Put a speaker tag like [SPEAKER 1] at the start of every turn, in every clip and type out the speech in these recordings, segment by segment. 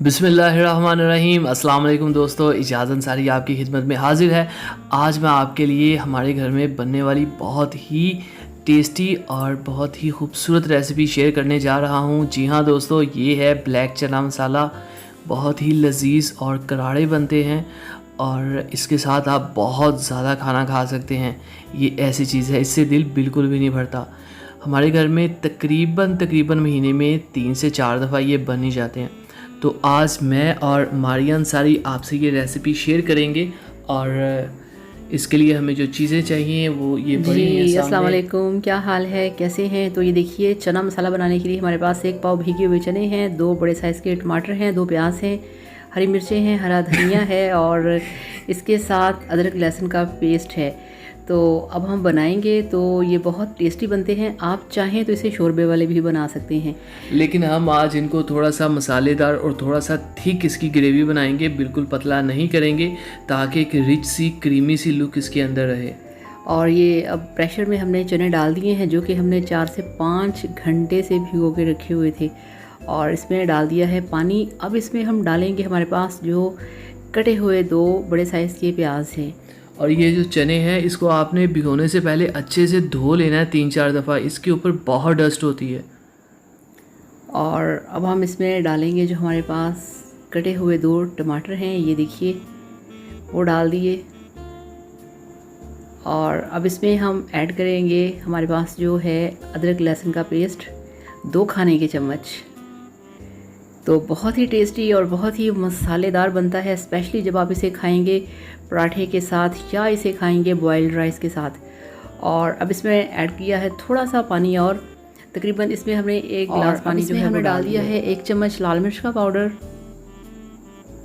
[SPEAKER 1] बिस्मिल्लाहिर्रहमानिर्रहीम। अस्सलाम वालेकुम दोस्तों, इजाज़त अंसारी आपकी खिदमत में हाज़िर है। आज मैं आपके लिए हमारे घर में बनने वाली बहुत ही टेस्टी और बहुत ही खूबसूरत रेसिपी शेयर करने जा रहा हूँ। जी हाँ दोस्तों, ये है ब्लैक चना मसाला। बहुत ही लजीज और करारे बनते हैं और इसके साथ आप बहुत ज़्यादा खाना खा सकते हैं। ये ऐसी चीज़ है, इससे दिल बिल्कुल भी नहीं भरता। हमारे घर में तकरीबन महीने में 3 से 4 दफ़ा ये बन ही जाते हैं। तो आज मैं और मारिया अंसारी आपसे ये रेसिपी शेयर करेंगे और इसके लिए हमें जो चीज़ें चाहिए वो ये पड़ी हैं
[SPEAKER 2] जी,
[SPEAKER 1] सामने।
[SPEAKER 2] अस्सलाम वालेकुम। क्या हाल है, कैसे हैं? तो ये देखिए, चना मसाला बनाने के लिए हमारे पास 1 पाव भीगे हुए चने हैं, 2 बड़े साइज़ के टमाटर हैं, 2 प्याज हैं, हरी मिर्चें हैं, हरा धनिया है और इसके साथ अदरक लहसुन का पेस्ट है। तो अब हम बनाएंगे तो ये बहुत टेस्टी बनते हैं। आप चाहें तो इसे शोरबे वाले भी बना सकते हैं,
[SPEAKER 1] लेकिन हम आज इनको थोड़ा सा मसालेदार और थोड़ा सा थिक इसकी ग्रेवी बनाएंगे, बिल्कुल पतला नहीं करेंगे, ताकि एक रिच सी क्रीमी सी लुक इसके अंदर रहे।
[SPEAKER 2] और ये अब प्रेशर में हमने चने डाल दिए हैं, जो कि हमने 4 से 5 घंटे से भिगो के रखे हुए थे, और इसमें डाल दिया है पानी। अब इसमें हम डालेंगे हमारे पास जो कटे हुए 2 बड़े साइज़ के प्याज हैं।
[SPEAKER 1] और ये जो चने हैं इसको आपने भिगोने से पहले अच्छे से धो लेना है 3-4 दफ़ा, इसके ऊपर बहुत डस्ट होती है।
[SPEAKER 2] और अब हम इसमें डालेंगे जो हमारे पास कटे हुए 2 टमाटर हैं, ये देखिए, वो डाल दिए। और अब इसमें हम ऐड करेंगे हमारे पास जो है अदरक लहसुन का पेस्ट, 2 खाने के चम्मच। तो बहुत ही टेस्टी और बहुत ही मसालेदार बनता है, स्पेशली जब आप इसे खाएंगे पराठे के साथ या इसे खाएंगे बॉइल्ड राइस के साथ। और अब इसमें ऐड किया है थोड़ा सा पानी, और तकरीबन इसमें हमने 1 गिलास पानी जो है हमने डाल दिया है। 1 चम्मच लाल मिर्च का पाउडर,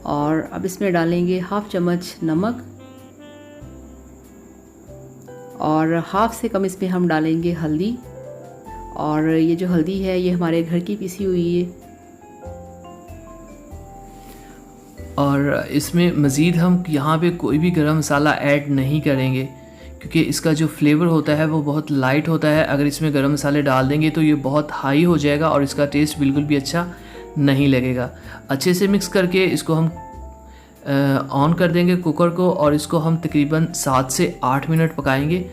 [SPEAKER 2] और अब इसमें डालेंगे 1/2 चम्मच नमक, और 1/2 से कम इसमें हम डालेंगे हल्दी। और ये जो हल्दी है ये हमारे घर की पिसी हुई है।
[SPEAKER 1] और इसमें मज़ीद हम यहाँ पे कोई भी गरम मसाला ऐड नहीं करेंगे, क्योंकि इसका जो फ्लेवर होता है वो बहुत लाइट होता है। अगर इसमें गरम मसाले डाल देंगे तो ये बहुत हाई हो जाएगा और इसका टेस्ट बिल्कुल भी अच्छा नहीं लगेगा। अच्छे से मिक्स करके इसको हम ऑन कर देंगे कुकर को, और इसको हम तकरीबन 7 से 8 मिनट पकाएंगे,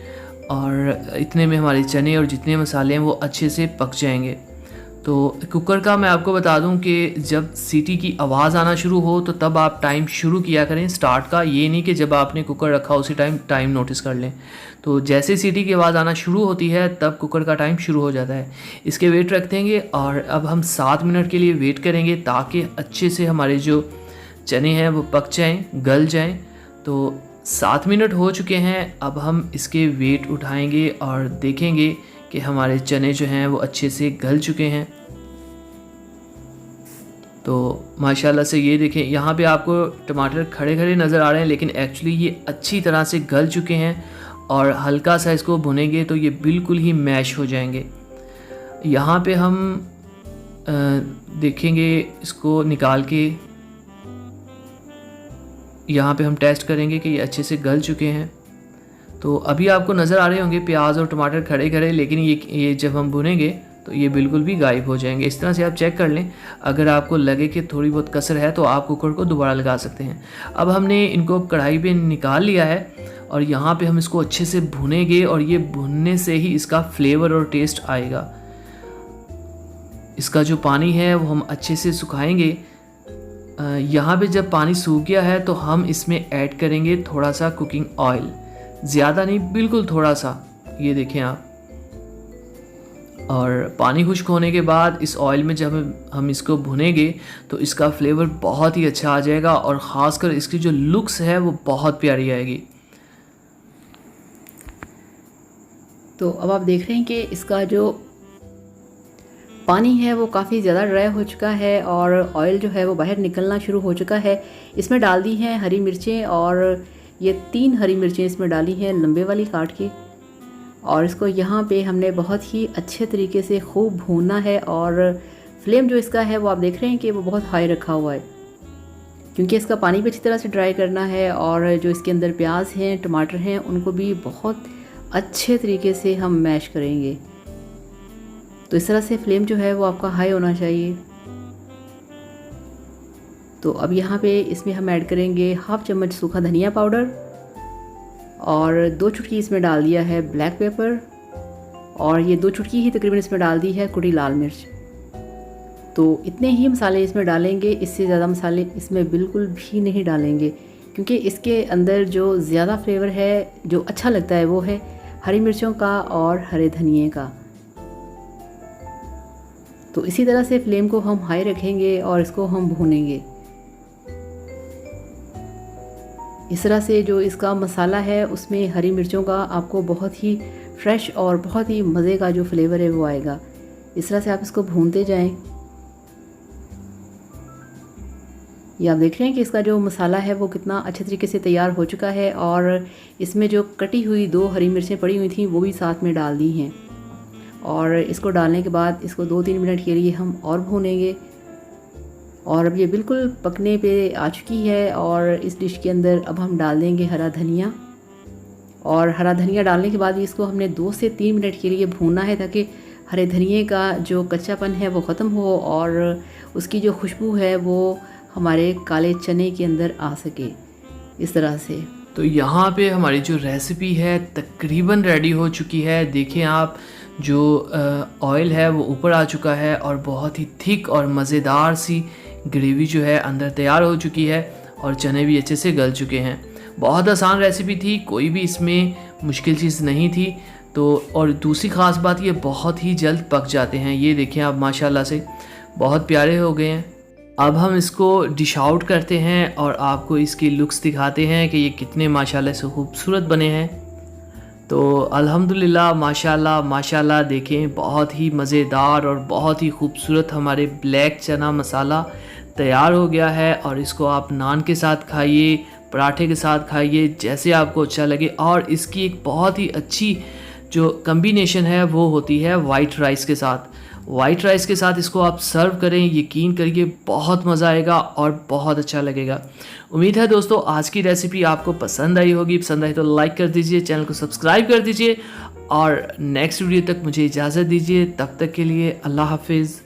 [SPEAKER 1] और इतने में हमारे चने और जितने मसाले हैं वो अच्छे से पक जाएंगे। तो कुकर का मैं आपको बता दूं कि जब सीटी की आवाज़ आना शुरू हो तो तब आप टाइम शुरू किया करें स्टार्ट का, ये नहीं कि जब आपने कुकर रखा उसी टाइम नोटिस कर लें। तो जैसे सीटी की आवाज़ आना शुरू होती है तब कुकर का टाइम शुरू हो जाता है। इसके वेट रख देंगे, और अब हम 7 मिनट के लिए वेट करेंगे ताकि अच्छे से हमारे जो चने हैं वो पक जाएँ, गल जाएँ। तो 7 मिनट हो चुके हैं। अब हम इसके वेट उठाएंगे और देखेंगे कि हमारे चने जो हैं वो अच्छे से गल चुके हैं। तो माशाल्लाह से ये देखें, यहाँ पे आपको टमाटर खड़े खड़े नज़र आ रहे हैं, लेकिन एक्चुअली ये अच्छी तरह से गल चुके हैं, और हल्का सा इसको भुनेंगे तो ये बिल्कुल ही मैश हो जाएंगे। यहाँ पे हम देखेंगे इसको निकाल के, यहाँ पे हम टेस्ट करेंगे कि ये अच्छे से गल चुके हैं। तो अभी आपको नज़र आ रहे होंगे प्याज और टमाटर खड़े खड़े, लेकिन ये जब हम भुनेंगे तो ये बिल्कुल भी गायब हो जाएंगे। इस तरह से आप चेक कर लें। अगर आपको लगे कि थोड़ी बहुत कसर है तो आप कुकर को दोबारा लगा सकते हैं। अब हमने इनको कढ़ाई पे निकाल लिया है, और यहाँ पे हम इसको अच्छे से भुनेंगे, और ये भुनने से ही इसका फ्लेवर और टेस्ट आएगा। इसका जो पानी है वो हम अच्छे से सुखाएंगे। यहाँ पे जब पानी सूख गया है तो हम इसमें ऐड करेंगे थोड़ा सा कुकिंग ऑयल, ज़्यादा नहीं, बिल्कुल थोड़ा सा, ये देखें आप। और पानी खुश्क होने के बाद इस ऑयल में जब हम इसको भुनेंगे तो इसका फ्लेवर बहुत ही अच्छा आ जाएगा, और ख़ासकर इसकी जो लुक्स है वो बहुत प्यारी आएगी।
[SPEAKER 2] तो अब आप देख रहे हैं कि इसका जो पानी है वो काफ़ी ज़्यादा ड्राई हो चुका है, और ऑयल जो है वो बाहर निकलना शुरू हो चुका है। इसमें डाल दी हैं हरी मिर्चें, और ये 3 हरी मिर्चें इसमें डाली हैं लंबे वाली काट के, और इसको यहाँ पे हमने बहुत ही अच्छे तरीके से खूब भूनना है। और फ्लेम जो इसका है वो आप देख रहे हैं कि वो बहुत हाई रखा हुआ है, क्योंकि इसका पानी भी अच्छी तरह से ड्राई करना है, और जो इसके अंदर प्याज हैं, टमाटर हैं, उनको भी बहुत अच्छे तरीके से हम मैश करेंगे। तो इस तरह से फ्लेम जो है वो आपका हाई होना चाहिए। तो अब यहाँ पे इसमें हम ऐड करेंगे हाफ चम्मच सूखा धनिया पाउडर और 2 चुटकी इसमें डाल दिया है ब्लैक पेपर और ये 2 चुटकी ही तकरीबन इसमें डाल दी है कुटी लाल मिर्च। तो इतने ही मसाले इसमें डालेंगे, इससे ज़्यादा मसाले इसमें बिल्कुल भी नहीं डालेंगे, क्योंकि इसके अंदर जो ज़्यादा फ्लेवर है, जो अच्छा लगता है, वो है हरी मिर्चों का और हरे धनिए का। तो इसी तरह से फ्लेम को हम हाई रखेंगे और इसको हम भूनेंगे। इस तरह से जो इसका मसाला है उसमें हरी मिर्चों का आपको बहुत ही फ्रेश और बहुत ही मज़े का जो फ्लेवर है वो आएगा। इस तरह से आप इसको भूनते जाएं। ये आप देख रहे हैं कि इसका जो मसाला है वो कितना अच्छे तरीके से तैयार हो चुका है और इसमें जो कटी हुई 2 हरी मिर्चें पड़ी हुई थी वो भी साथ में डाल दी हैं। और इसको डालने के बाद इसको 2-3 मिनट के लिए हम और भूनेंगे। और अब ये बिल्कुल पकने पे आ चुकी है और इस डिश के अंदर अब हम डाल देंगे हरा धनिया। और हरा धनिया डालने के बाद इसको हमने 2 से 3 मिनट के लिए भूनना है, ताकि हरे धनिए का जो कच्चापन है वो ख़त्म हो और उसकी जो खुशबू है वो हमारे काले चने के अंदर आ सके। इस तरह से
[SPEAKER 1] तो यहाँ पे हमारी जो रेसिपी है तकरीबन रेडी हो चुकी है। देखिए आप, जो ऑयल है वो ऊपर आ चुका है और बहुत ही थिक और मज़ेदार सी ग्रेवी जो है अंदर तैयार हो चुकी है और चने भी अच्छे से गल चुके हैं। बहुत आसान रेसिपी थी, कोई भी इसमें मुश्किल चीज़ नहीं थी। तो और दूसरी ख़ास बात, ये बहुत ही जल्द पक जाते हैं। ये देखें आप, माशाल्लाह से बहुत प्यारे हो गए हैं। अब हम इसको डिश आउट करते हैं और आपको इसकी लुक्स दिखाते हैं कि ये कितने माशाल्लाह से खूबसूरत बने हैं। तो अल्हम्दुलिल्लाह, माशाल्लाह माशाल्लाह, देखें बहुत ही मज़ेदार और बहुत ही खूबसूरत हमारे ब्लैक चना मसाला तैयार हो गया है। और इसको आप नान के साथ खाइए, पराठे के साथ खाइए, जैसे आपको अच्छा लगे। और इसकी एक बहुत ही अच्छी जो कम्बिनेशन है वो होती है वाइट राइस के साथ। वाइट राइस के साथ इसको आप सर्व करें, यकीन करिए बहुत मज़ा आएगा और बहुत अच्छा लगेगा। उम्मीद है दोस्तों आज की रेसिपी आपको पसंद आई होगी। पसंद आई तो लाइक कर दीजिए, चैनल को सब्सक्राइब कर दीजिए और नेक्स्ट वीडियो तक मुझे इजाज़त दीजिए। तब तक के लिए अल्लाह हाफिज़।